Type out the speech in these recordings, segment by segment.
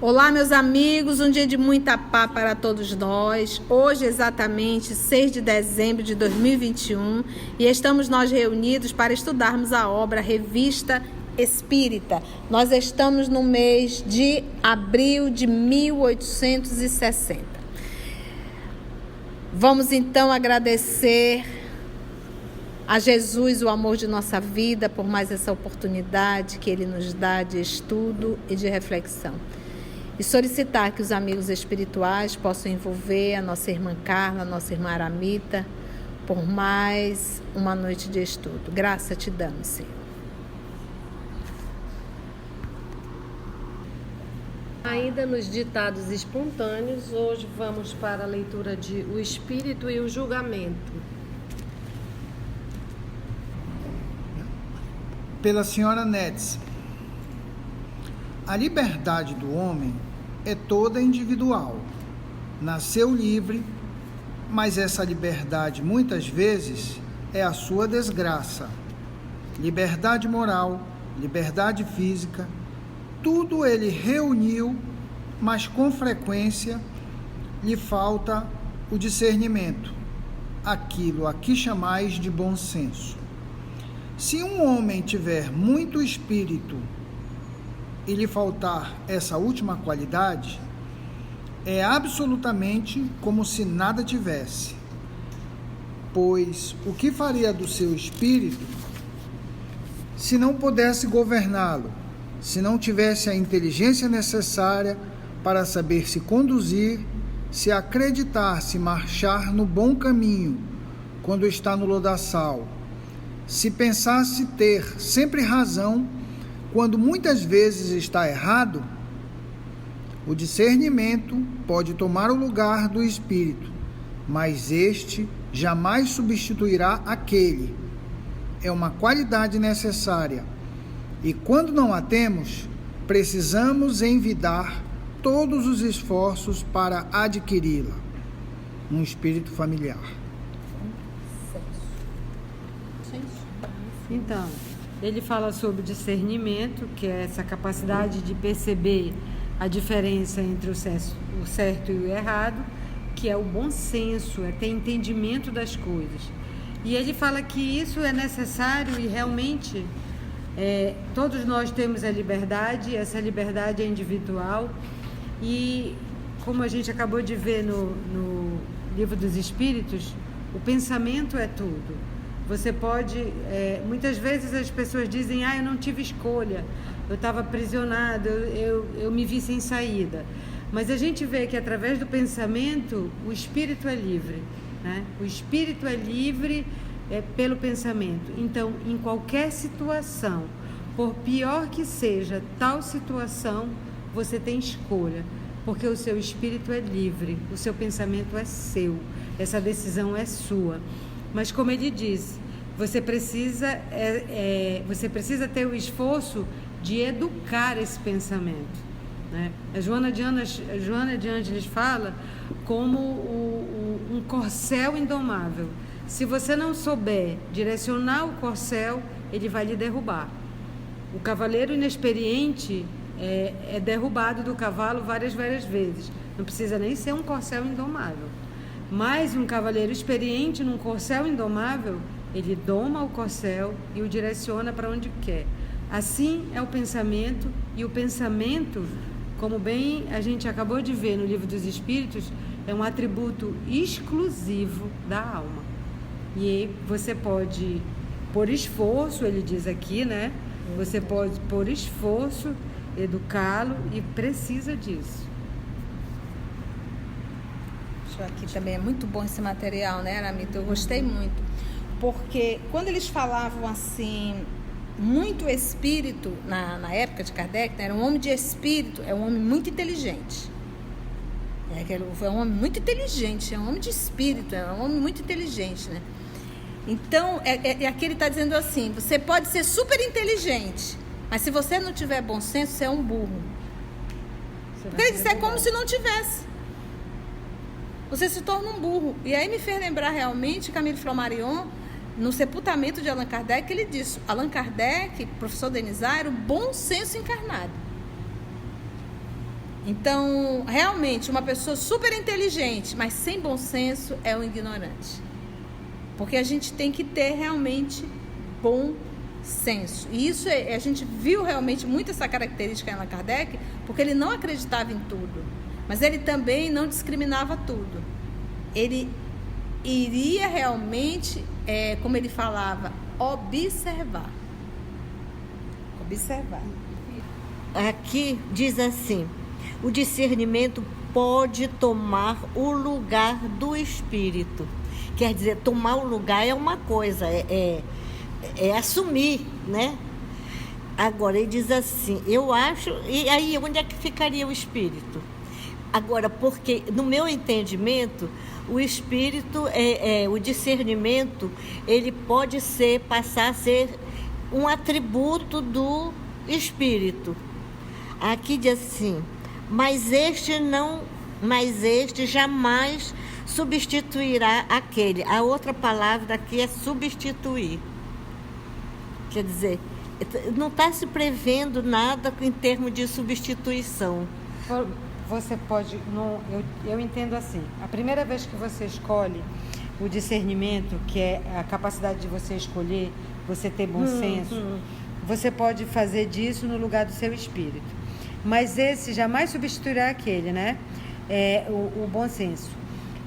Olá, meus amigos, um dia de muita paz para todos nós. Hoje, exatamente 6 de dezembro de 2021, e estamos nós reunidos para estudarmos a obra Revista Espírita. Nós estamos no mês de abril de 1860. Vamos então agradecer a Jesus, o amor de nossa vida, por mais essa oportunidade que Ele nos dá de estudo e de reflexão. E solicitar que os amigos espirituais possam envolver a nossa irmã Carla, a nossa irmã Aramita, por mais uma noite de estudo. Graça te damos, Senhor. Ainda nos ditados espontâneos, hoje vamos para a leitura de O Espírito e o Julgamento. Pela senhora Nets. A liberdade do homem é toda individual. Nasceu livre, mas essa liberdade muitas vezes é a sua desgraça. Liberdade moral, liberdade física, tudo ele reuniu, mas com frequência lhe falta o discernimento, aquilo a que chamais de bom senso. Se um homem tiver muito espírito e lhe faltar essa última qualidade, é absolutamente como se nada tivesse. Pois o que faria do seu espírito se não pudesse governá-lo, se não tivesse a inteligência necessária para saber se conduzir, se acreditar, se marchar no bom caminho quando está no lodaçal, se pensasse ter sempre razão quando muitas vezes está errado? O discernimento pode tomar o lugar do espírito, mas este jamais substituirá aquele. É uma qualidade necessária, e quando não a temos, precisamos envidar todos os esforços para adquiri-la. Um espírito familiar. Então, ele fala sobre discernimento, que é essa capacidade de perceber a diferença entre o certo e o errado, que é o bom senso, é ter entendimento das coisas. E ele fala que isso é necessário e realmente todos nós temos a liberdade, essa liberdade é individual. E como a gente acabou de ver no Livro dos Espíritos, o pensamento é tudo. Você pode, muitas vezes as pessoas dizem, eu não tive escolha, eu estava aprisionado, eu me vi sem saída. Mas a gente vê que através do pensamento, o espírito é livre, né? O espírito é livre pelo pensamento. Então, em qualquer situação, por pior que seja tal situação, você tem escolha, porque o seu espírito é livre, o seu pensamento é seu, essa decisão é sua. Mas como ele diz, você precisa ter o esforço de educar esse pensamento, né? A Joana de Ângeles fala como um corcel indomável. Se você não souber direcionar o corcel, ele vai lhe derrubar. O cavaleiro inexperiente é derrubado do cavalo várias vezes. Não precisa nem ser um corcel indomável. Mas um cavaleiro experiente num corcel indomável, ele doma o corcel e o direciona para onde quer. Assim é o pensamento, e o pensamento, como bem a gente acabou de ver no Livro dos Espíritos, é um atributo exclusivo da alma. E você pode, por esforço, ele diz aqui, né? Você pode, por esforço, educá-lo, e precisa disso. Aqui também é muito bom esse material, né, Aramita? Eu gostei muito, porque quando eles falavam assim muito espírito na época de Kardec, né? Era um homem de espírito, é um homem muito inteligente. Foi um homem muito inteligente, é um homem de espírito, é um homem muito inteligente, né? Então, aqui ele está dizendo assim, você pode ser super inteligente, mas se você não tiver bom senso, você é um burro. Porque ele disse, é como se não tivesse. Você se torna um burro. E aí me fez lembrar realmente Camille Flammarion, no sepultamento de Allan Kardec, ele disse, Allan Kardec, professor Denisard, era o bom senso encarnado. Então, realmente, uma pessoa super inteligente, mas sem bom senso, é um ignorante. Porque a gente tem que ter realmente bom senso. E isso, a gente viu realmente muito essa característica em Allan Kardec, porque ele não acreditava em tudo. Mas ele também não discriminava tudo. Ele iria realmente, como ele falava, observar. Observar. Aqui diz assim, o discernimento pode tomar o lugar do espírito. Quer dizer, tomar o lugar é uma coisa, é assumir, né? Agora, ele diz assim, eu acho... E aí, onde é que ficaria o espírito? Agora, porque, no meu entendimento, o espírito, o discernimento, ele pode passar a ser um atributo do espírito. Aqui diz assim, mas este jamais substituirá aquele. A outra palavra aqui é substituir. Quer dizer, não está se prevendo nada em termos de substituição. Você pode... eu entendo assim. A primeira vez que você escolhe o discernimento, que é a capacidade de você escolher, você ter bom senso, você pode fazer disso no lugar do seu espírito. Mas esse jamais substituirá aquele, né? O bom senso.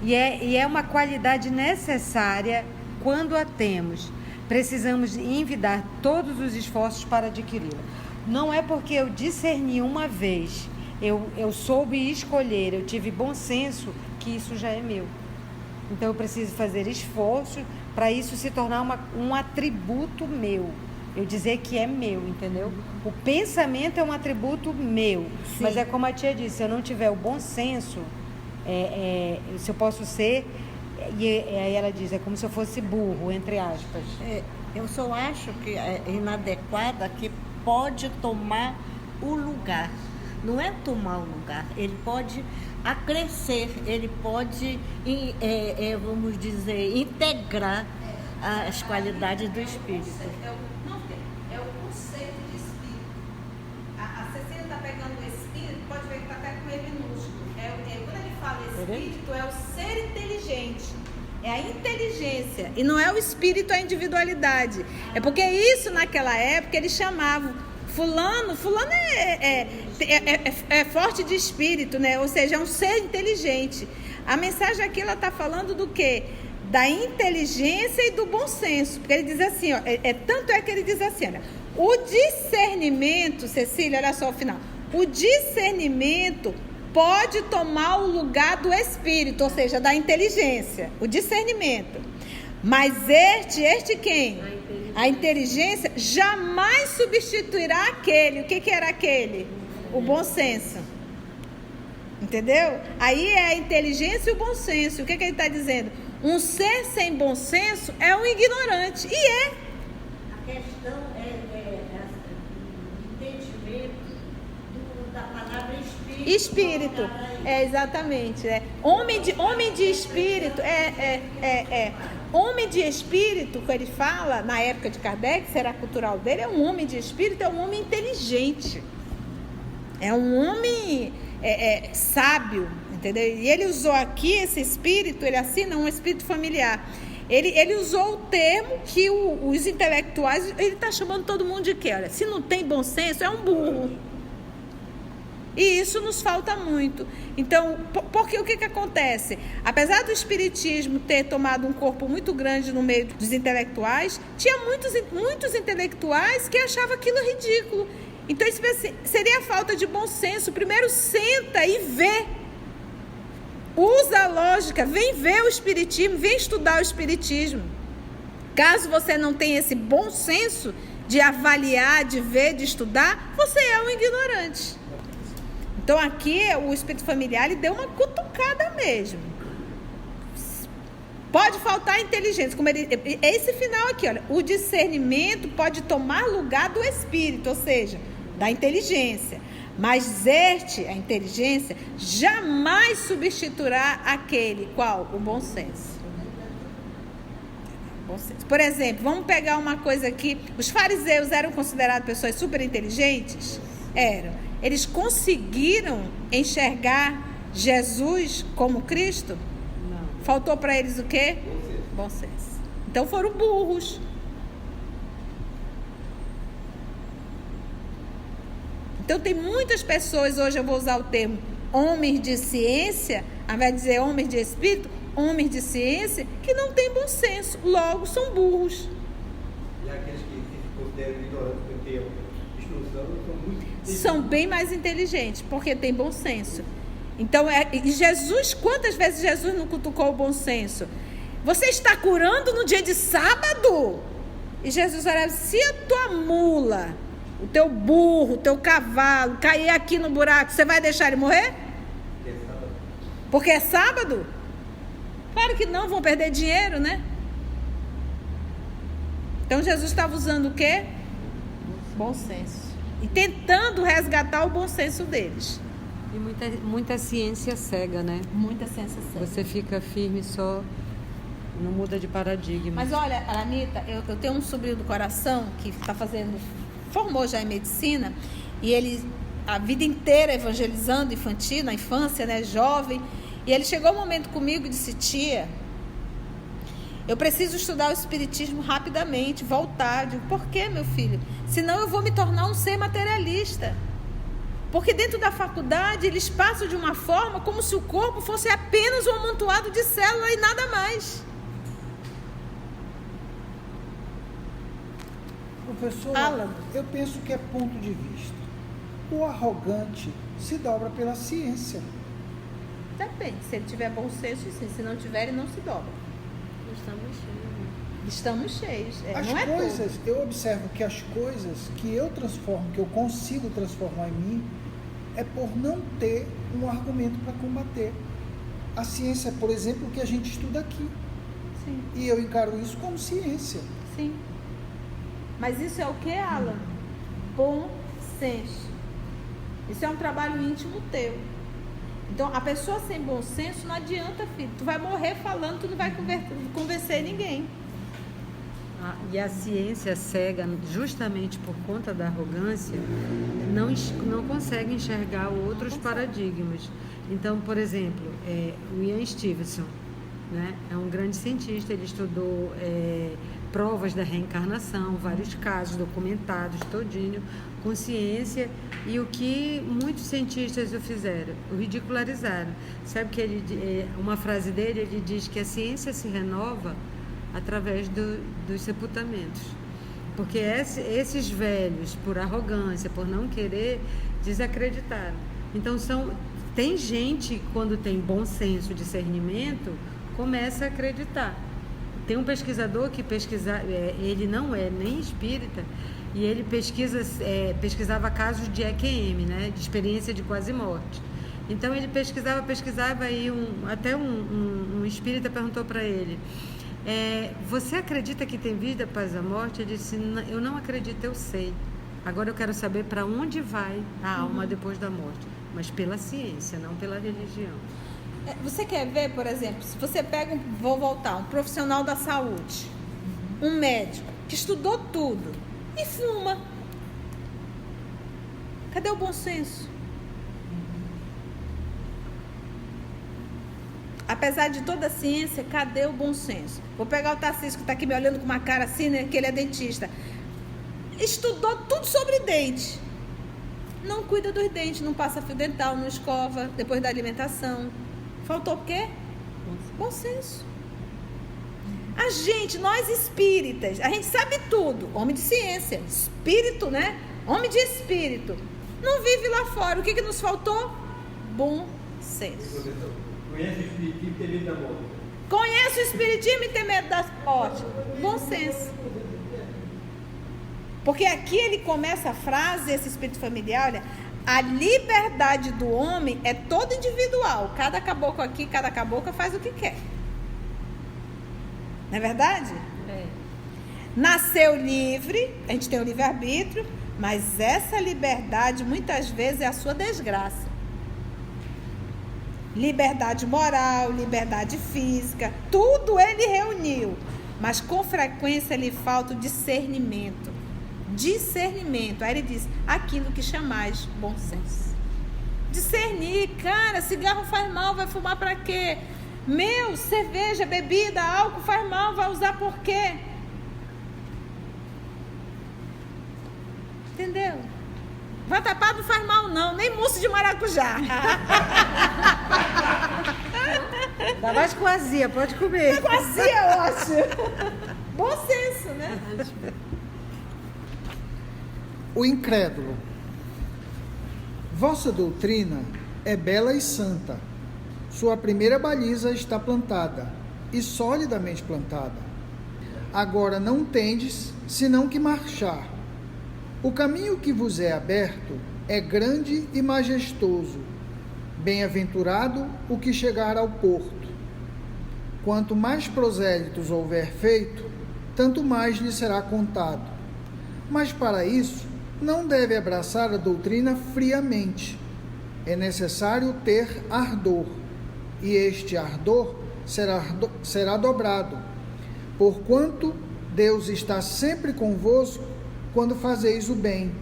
E é uma qualidade necessária quando a temos. Precisamos envidar todos os esforços para adquiri-la. Não é porque eu discerni uma vez, eu soube escolher, eu tive bom senso, que isso já é meu. Então eu preciso fazer esforço para isso se tornar um atributo meu. Eu dizer que é meu, entendeu? O pensamento é um atributo meu. Sim. Mas é como a tia disse, se eu não tiver o bom senso, se eu posso ser... E aí ela diz, é como se eu fosse burro, entre aspas. Eu só acho que é inadequada que pode tomar o lugar. Não é tomar o lugar, ele pode acrescer, ele pode, vamos dizer, integrar as qualidades do espírito. É o conceito de espírito. A Cecília está pegando o espírito, pode ver que está até com ele minúsculo. Quando ele fala espírito, é o ser inteligente. É a inteligência. E não é o espírito, a individualidade. É porque isso, naquela época, eles chamavam fulano é forte de espírito, né? Ou seja, é um ser inteligente. A mensagem aqui, ela está falando do quê? Da inteligência e do bom senso. Porque ele diz assim, ó, tanto é que ele diz assim, olha, o discernimento, Cecília, olha só o final. O discernimento pode tomar o lugar do espírito, ou seja, da inteligência, o discernimento. Mas este quem? A inteligência jamais substituirá aquele. O que era aquele? O bom senso. Entendeu? Aí é a inteligência e o bom senso. O que ele está dizendo? Um ser sem bom senso é um ignorante. E é. A questão é o entendimento da palavra espírito. Espírito. Exatamente. Homem de espírito. Homem de espírito, que ele fala, na época de Kardec, será cultural dele, é um homem de espírito, é um homem inteligente. É um homem sábio, entendeu? E ele usou aqui esse espírito, ele assina um espírito familiar. Ele usou o termo que os intelectuais, ele está chamando todo mundo de quê? Olha, se não tem bom senso, é um burro. E isso nos falta muito. Então, porque o que acontece? Apesar do espiritismo ter tomado um corpo muito grande no meio dos intelectuais, tinha muitos intelectuais que achavam aquilo ridículo. Então, seria a falta de bom senso. Primeiro, senta e vê. Usa a lógica, vem ver o espiritismo, vem estudar o espiritismo. Caso você não tenha esse bom senso, de avaliar, de ver, de estudar, você é um ignorante. Então aqui o espírito familiar ele deu uma cutucada mesmo. Pode faltar inteligência, como ele, esse final aqui, olha, o discernimento pode tomar lugar do espírito, ou seja, da inteligência. Mas a inteligência, jamais substituirá aquele, qual? O bom senso. Por exemplo, vamos pegar uma coisa aqui, os fariseus eram considerados pessoas super inteligentes? Eram. Eles conseguiram enxergar Jesus como Cristo? Não. Faltou para eles o quê? Bom senso. Então foram burros. Então tem muitas pessoas, hoje eu vou usar o termo homens de ciência, ao invés de dizer homens de espírito, homens de ciência, que não têm bom senso, logo são burros. E aqueles que se consideram ignorantes por ter instrução são muito inteligentes. São bem mais inteligentes, porque têm bom senso. Então, e Jesus, quantas vezes Jesus não cutucou o bom senso? Você está curando no dia de sábado? E Jesus olhava, se a tua mula, o teu burro, o teu cavalo cair aqui no buraco, você vai deixar ele morrer? Porque é sábado? Claro que não, vão perder dinheiro, né? Então Jesus estava usando o quê? Bom senso. E tentando resgatar o bom senso deles. E muita ciência cega, né? Muita ciência cega. Você fica firme só, não muda de paradigma. Mas olha, Anitta, eu tenho um sobrinho do coração que formou já em medicina, e ele a vida inteira evangelizando infantil, na infância, né, jovem, e ele chegou um momento comigo e disse, tia, eu preciso estudar o espiritismo rapidamente, voltar. Eu digo, por quê, meu filho? Senão eu vou me tornar um ser materialista. Porque dentro da faculdade eles passam de uma forma como se o corpo fosse apenas um amontoado de células e nada mais. Professor, Alan. eu penso que é ponto de vista. O arrogante se dobra pela ciência. Depende, se ele tiver bom senso, sim. Se não tiver, ele não se dobra. Estamos cheios. As não é coisas, tudo. eu observo que as coisas que eu transformo, que eu consigo transformar em mim, é por não ter um argumento para combater. A ciência, por exemplo, o que a gente estuda aqui. Sim. E eu encaro isso como ciência. Sim. Mas isso é o que, Alan? Bom senso. Isso é um trabalho íntimo teu. Então, a pessoa sem bom senso não adianta, filho. Tu vai morrer falando, tu não vai convencer ninguém. E a ciência cega, justamente por conta da arrogância, não consegue enxergar outros paradigmas. Então, por exemplo, o Ian Stevenson, né, é um grande cientista, ele estudou provas da reencarnação, vários casos documentados, todinho, com ciência, e o que muitos cientistas o fizeram? O ridicularizaram. Sabe que uma frase dele, ele diz que a ciência se renova através dos sepultamentos. Porque esses velhos, por arrogância, por não querer, desacreditaram. Então, tem gente, quando tem bom senso, discernimento, começa a acreditar. Tem um pesquisador que ele não é nem espírita, e ele pesquisava casos de EQM, né, de experiência de quase morte. Então ele pesquisava e até um espírita perguntou para ele, você acredita que tem vida após a morte? Ele disse, eu não acredito, eu sei. Agora eu quero saber para onde vai a alma depois da morte, mas pela ciência, não pela religião. Você quer ver, por exemplo, se você pega, um profissional da saúde, um médico que estudou tudo e fuma. Cadê o bom senso? Apesar de toda a ciência, cadê o bom senso? Vou pegar o Tarcísio, que está aqui me olhando com uma cara assim, né, que ele é dentista. Estudou tudo sobre dente. Não cuida dos dentes, não passa fio dental, não escova depois da alimentação. Faltou o quê? Bom senso. A gente, nós espíritas, a gente sabe tudo. Homem de ciência, espírito, né? Homem de espírito. Não vive lá fora. O que nos faltou? Bom senso. Conhece o espiritismo e tem medo da morte. Conhece o espiritismo e tem medo da morte. Bom senso. Porque aqui ele começa a frase, esse espírito familiar, olha, a liberdade do homem é toda individual. Cada caboclo aqui, cada cabocla faz o que quer. Não é verdade? É. Nasceu livre, a gente tem o livre-arbítrio, mas essa liberdade muitas vezes é a sua desgraça. Liberdade moral, liberdade física, tudo ele reuniu. Mas com frequência lhe falta o discernimento. Discernimento. Aí ele diz, aquilo que chamais bom senso. Discernir, cara, cigarro faz mal, vai fumar pra quê? Meu, cerveja, bebida, álcool faz mal, vai usar por quê? Entendeu? Vatapá não faz mal não, nem mousse de maracujá. Dá mais com azia, pode comer. Com azia é ótimo. Bom senso, né? O incrédulo. Vossa doutrina é bela e santa. Sua primeira baliza está plantada, e solidamente plantada. Agora não tendes, senão que marchar. O caminho que vos é aberto é grande e majestoso. Bem-aventurado o que chegar ao porto. Quanto mais prosélitos houver feito, tanto mais lhe será contado. Mas para isso, não deve abraçar a doutrina friamente. É necessário ter ardor, e este ardor será dobrado, porquanto Deus está sempre convosco quando fazeis o bem.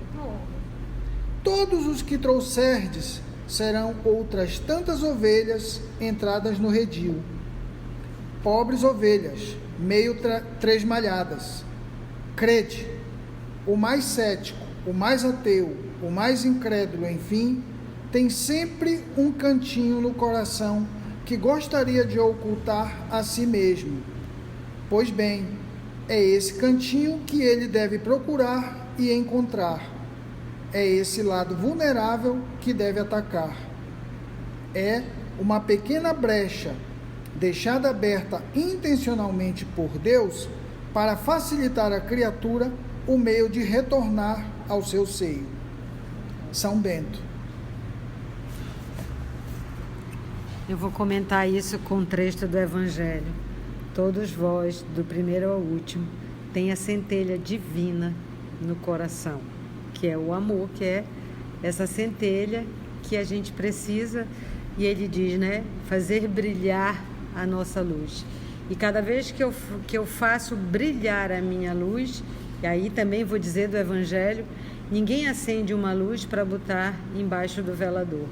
Todos os que trouxerdes serão outras tantas ovelhas entradas no redil. Pobres ovelhas, meio tresmalhadas. Crede, o mais cético, o mais ateu, o mais incrédulo, enfim, tem sempre um cantinho no coração que gostaria de ocultar a si mesmo. Pois bem, é esse cantinho que ele deve procurar e encontrar. É esse lado vulnerável que deve atacar. É uma pequena brecha, deixada aberta intencionalmente por Deus, para facilitar à criatura o meio de retornar ao seu seio. São Bento. Eu vou comentar isso com um trecho do Evangelho. Todos vós, do primeiro ao último, têm a centelha divina no coração, que é o amor, que é essa centelha que a gente precisa, e ele diz, né, fazer brilhar a nossa luz. E cada vez que eu faço brilhar a minha luz, e aí também vou dizer do Evangelho, ninguém acende uma luz para botar embaixo do velador.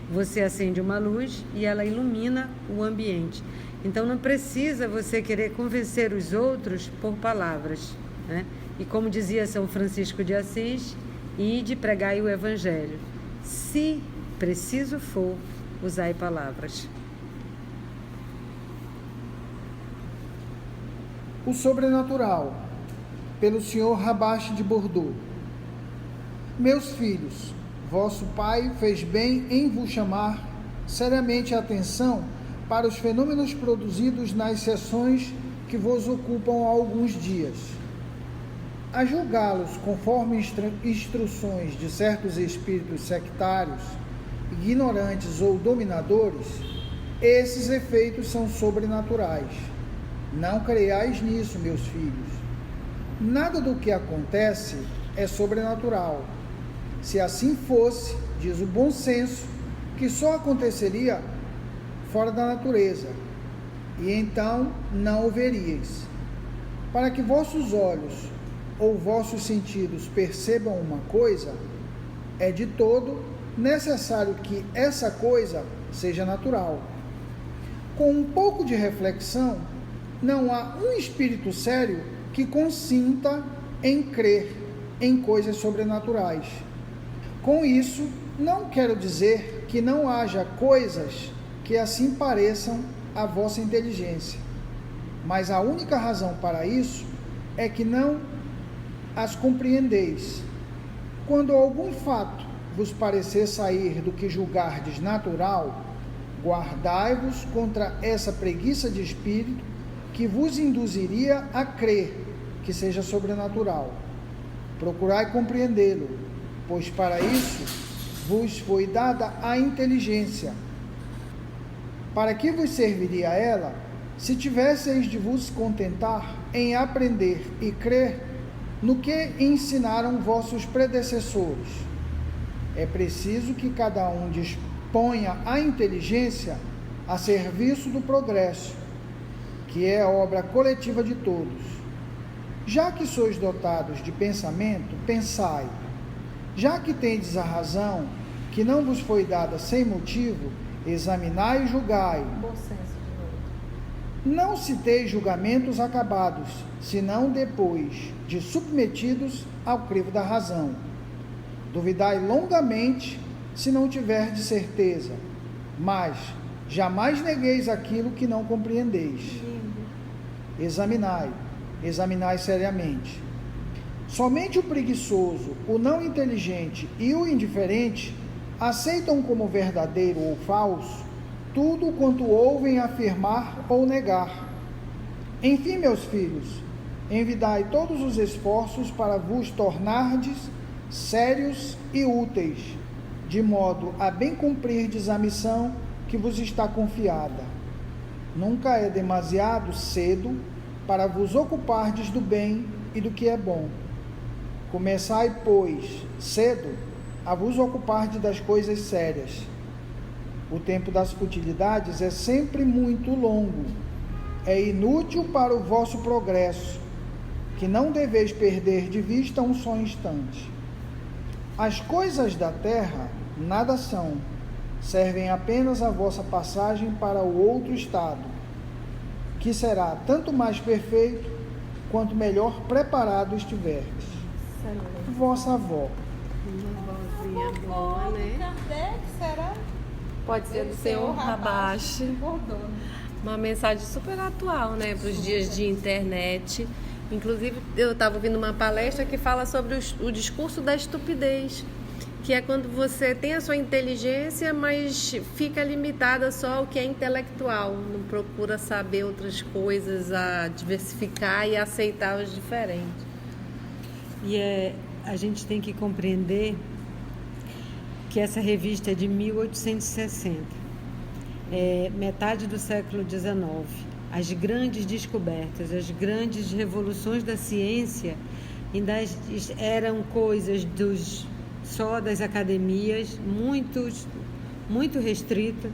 Você acende uma luz e ela ilumina o ambiente. Então não precisa você querer convencer os outros por palavras, né? E como dizia São Francisco de Assis, ide pregai o Evangelho. Se preciso for, usai palavras. O sobrenatural, pelo Sr. Rabach de Bordeaux. Meus filhos, vosso Pai fez bem em vos chamar seriamente a atenção para os fenômenos produzidos nas sessões que vos ocupam há alguns dias. A julgá-los conforme instruções de certos espíritos sectários, ignorantes ou dominadores, esses efeitos são sobrenaturais. Não creiais nisso, meus filhos. Nada do que acontece é sobrenatural. Se assim fosse, diz o bom senso, que só aconteceria fora da natureza, e então não o veríeis. Para que vossos olhos ou vossos sentidos percebam uma coisa, é de todo necessário que essa coisa seja natural. Com um pouco de reflexão, não há um espírito sério que consinta em crer em coisas sobrenaturais. Com isso, não quero dizer que não haja coisas que assim pareçam à vossa inteligência, mas a única razão para isso é que não as compreendeis. Quando algum fato vos parecer sair do que julgardes natural, guardai-vos contra essa preguiça de espírito que vos induziria a crer que seja sobrenatural. procurai compreendê-lo, pois para isso vos foi dada a inteligência. Para que vos serviria ela, se tivesseis de vos contentar em aprender e crer no que ensinaram vossos predecessores? É preciso que cada um disponha a inteligência a serviço do progresso, que é obra coletiva de todos. Já que sois dotados de pensamento, pensai. Já que tendes a razão, que não vos foi dada sem motivo, examinai e julgai. Bom senso de novo. Não citeis julgamentos acabados, senão depois de submetidos ao crivo da razão. Duvidai longamente, se não tiverdes certeza, mas jamais negueis aquilo que não compreendeis. Examinai seriamente. Somente o preguiçoso, o não inteligente e o indiferente aceitam como verdadeiro ou falso tudo quanto ouvem afirmar ou negar. Enfim, meus filhos, envidai todos os esforços para vos tornardes sérios e úteis, de modo a bem cumprirdes a missão que vos está confiada. Nunca é demasiado cedo para vos ocupardes do bem e do que é bom. Começai, pois, cedo, a vos ocupardes das coisas sérias. O tempo das futilidades é sempre muito longo. É inútil para o vosso progresso, que não deveis perder de vista um só instante. As coisas da terra nada são, servem apenas a vossa passagem para o outro estado, que será tanto mais perfeito, quanto melhor preparado estiverdes. Vossa avó. Uma vozinha boa, né? Kardec, será? Pode ser do senhor Rabashi. Uma mensagem super atual, né? Para os dias de internet. Inclusive, eu estava ouvindo uma palestra que fala sobre o discurso da estupidez, que é quando você tem a sua inteligência, mas fica limitada só ao que é intelectual, não procura saber outras coisas, a diversificar e aceitar os diferentes. E a gente tem que compreender que essa revista é de 1860, metade do século XIX. As grandes descobertas, as grandes revoluções da ciência ainda eram coisas só das academias, muito restrita.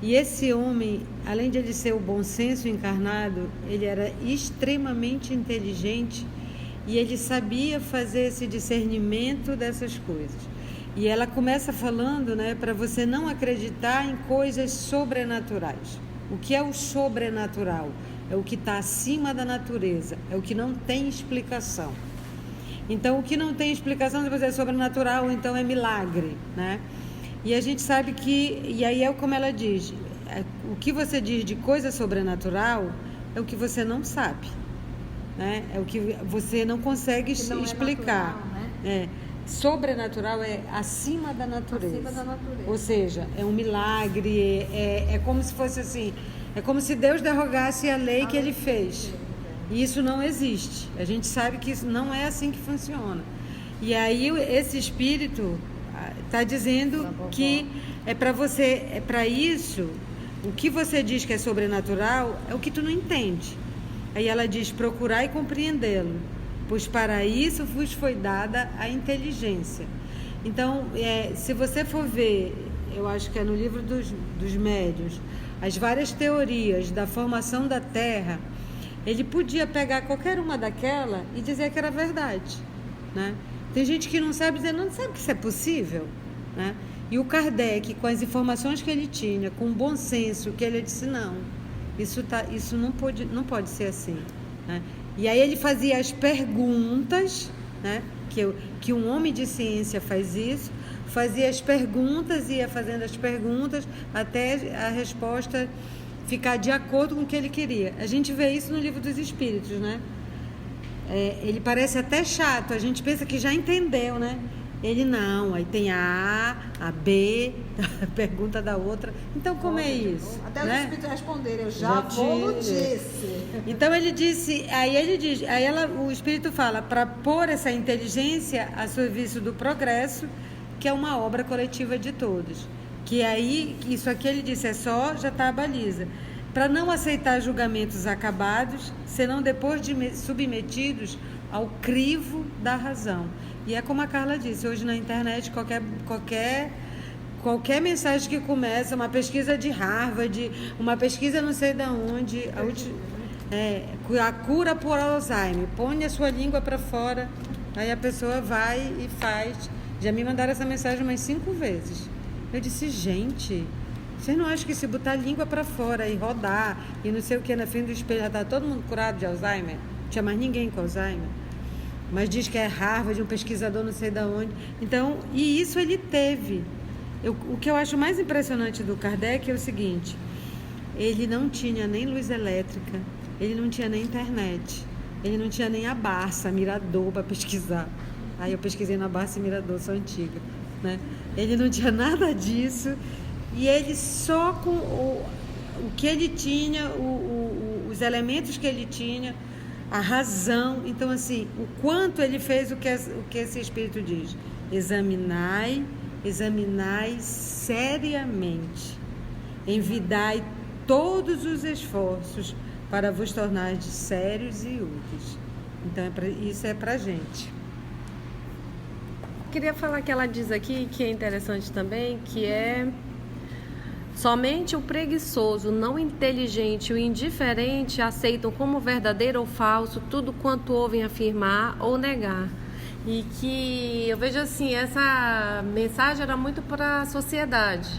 E esse homem, além de ele ser o bom senso encarnado, ele era extremamente inteligente e ele sabia fazer esse discernimento dessas coisas. E ela começa falando, né, para você não acreditar em coisas sobrenaturais. O que é o sobrenatural? É o que está acima da natureza, é o que não tem explicação. Então, o que não tem explicação, você é sobrenatural, então é milagre, né? E a gente sabe que, e aí é como ela diz, o que você diz de coisa sobrenatural é o que você não sabe, né? É o que você não consegue explicar. Natural, né? Sobrenatural é acima da natureza. Acima da natureza. Ou seja, é um milagre, é como se fosse assim, é como se Deus derrogasse a lei que ele fez. E isso não existe. A gente sabe que isso não é assim que funciona. E aí esse espírito está dizendo que é para você, é para isso, o que você diz que é sobrenatural é o que tu não entende. Aí ela diz, procurar e compreendê-lo, pois para isso vos foi dada a inteligência. Então, se você for ver, eu acho que é no livro dos médiuns, as várias teorias da formação da Terra, ele podia pegar qualquer uma daquela e dizer que era verdade, né? Tem gente que não sabe dizer, não sabe que isso é possível, né? E o Kardec, com as informações que ele tinha, com o bom senso, que ele disse, não, isso não pode ser assim, né? E aí ele fazia as perguntas, né? Que um homem de ciência faz isso, fazia as perguntas, ia fazendo as perguntas até a resposta ficar de acordo com o que ele queria. A gente vê isso no Livro dos Espíritos, né? Ele parece até chato, a gente pensa que já entendeu, né? Ele não, aí tem a B, a pergunta da outra. Então, como é isso? Até né? os espíritos responderem, eu já vou disse. Então ele disse, o espírito fala para pôr essa inteligência a serviço do progresso, que é uma obra coletiva de todos. Que aí, isso aqui ele disse, já está a baliza. Para não aceitar julgamentos acabados, senão depois de submetidos ao crivo da razão. E é como a Carla disse, hoje na internet, qualquer mensagem que começa, uma pesquisa de Harvard, uma pesquisa não sei de onde, a cura por Alzheimer, põe a sua língua para fora, aí a pessoa vai e faz. Já me mandaram essa mensagem umas 5 vezes. Eu disse, gente, vocês não acham que se botar a língua para fora e rodar e não sei o que na frente do espelho, já está todo mundo curado de Alzheimer? Não tinha mais ninguém com Alzheimer. Mas diz que é Harvard, um pesquisador não sei de onde. Então, e isso ele teve. O que eu acho mais impressionante do Kardec é o seguinte, ele não tinha nem luz elétrica, ele não tinha nem internet, ele não tinha nem a Barça, Mirador para pesquisar. Aí eu pesquisei na Barça e Mirador, sou antiga, né? Ele não tinha nada disso e ele só com o que ele tinha, os elementos que ele tinha, a razão. Então, assim, o quanto ele fez o que esse Espírito diz. Examinai seriamente. Envidai todos os esforços para vos tornar sérios e úteis. Então, isso é pra gente. Queria falar que ela diz aqui, que é interessante também, que é... Somente o preguiçoso, não inteligente e o indiferente aceitam como verdadeiro ou falso tudo quanto ouvem afirmar ou negar. E que eu vejo assim, essa mensagem era muito para a sociedade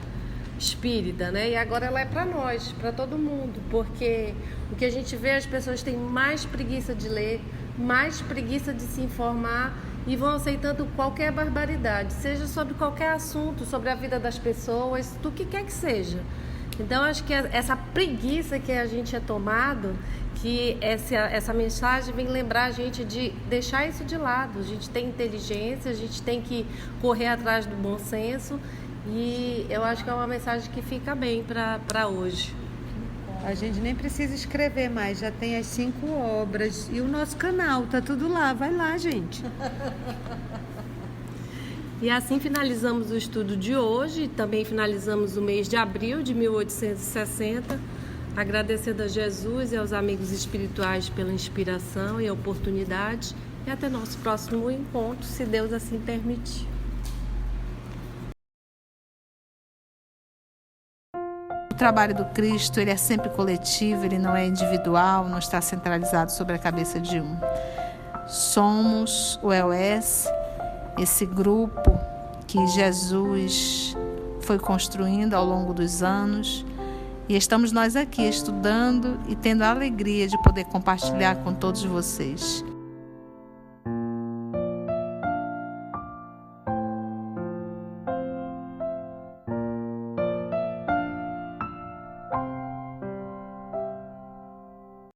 espírita, né? E agora ela é para nós, para todo mundo, porque o que a gente vê, as pessoas têm mais preguiça de ler, mais preguiça de se informar e vão aceitando qualquer barbaridade, seja sobre qualquer assunto, sobre a vida das pessoas, do que quer que seja. Então, acho que essa preguiça que a gente é tomado, que essa mensagem vem lembrar a gente de deixar isso de lado. A gente tem inteligência, a gente tem que correr atrás do bom senso e eu acho que é uma mensagem que fica bem para hoje. A gente nem precisa escrever mais, já tem as 5 obras e o nosso canal, tá tudo lá, vai lá, gente. E assim finalizamos o estudo de hoje, também finalizamos o mês de abril de 1860, agradecendo a Jesus e aos amigos espirituais pela inspiração e a oportunidade, e até nosso próximo encontro, se Deus assim permitir. O trabalho do Cristo, ele é sempre coletivo, ele não é individual, não está centralizado sobre a cabeça de um. Somos o EOS, esse grupo que Jesus foi construindo ao longo dos anos, e estamos nós aqui estudando e tendo a alegria de poder compartilhar com todos vocês.